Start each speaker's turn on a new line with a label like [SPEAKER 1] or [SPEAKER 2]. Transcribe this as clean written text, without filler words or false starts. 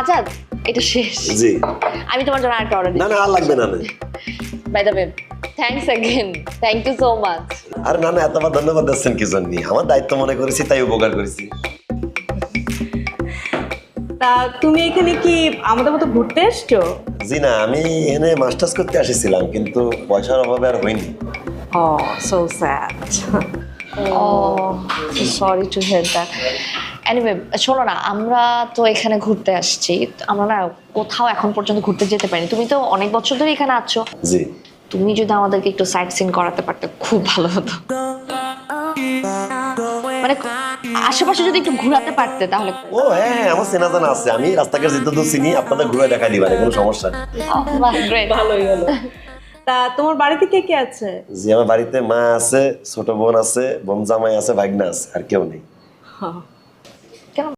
[SPEAKER 1] সাজাদ এটা শেষ।
[SPEAKER 2] জি
[SPEAKER 1] আমি তোমার জন্য আরেকটা অর্ডার
[SPEAKER 2] না
[SPEAKER 1] দিচ্ছি।
[SPEAKER 2] না আর লাগবে না।
[SPEAKER 1] By the way thanks again, thank you so much.
[SPEAKER 2] আরে না না এতবার ধন্যবাদ দিচ্ছেন কি জন্য? আমার দায়িত্ব মনে করেছি তাই উপকার করেছি।
[SPEAKER 3] তা তুমি এখানে কি আমাদের মতো ঘুরতে এসছো?
[SPEAKER 2] জি না, আমি এখানে মাস্টার্স করতে এসেছিলাম কিন্তু পয়সার অভাবে আর হয়নি।
[SPEAKER 3] Oh so sad.
[SPEAKER 1] Oh sorry to hear that. Anyway শোনো না, আমরা তো এখানে ঘুরতে আসছি, আমরা না কোথাও এখন পর্যন্ত ঘুরতে যেতে পারিনি। তুমি তো অনেক বছর ধরে এখানে আছো,
[SPEAKER 2] জি
[SPEAKER 1] তুমি যদি আমাদেরকে একটু সাইট সিন করাতে পারতে খুব ভালো হতো। মানে আশেপাশে যদি একটু ঘোরাতে পারতে তাহলে।
[SPEAKER 2] ও হ্যাঁ হ্যাঁ, আমার চেনা জানা আছে, আমি রাস্তাঘাট যেতে তো চিনি, আপনাদের ঘুরে দেখাই দিবারে, কোনো সমস্যা নেই।
[SPEAKER 1] গ্রেট।
[SPEAKER 3] ভালোই হলো। তা তোমার বাড়িতে কে কে আছে?
[SPEAKER 2] জি আমার বাড়িতে মা আছে, ছোট বোন আছে, বোন জামাই আছে, ভাগনা আছে, আর কেউ নেই।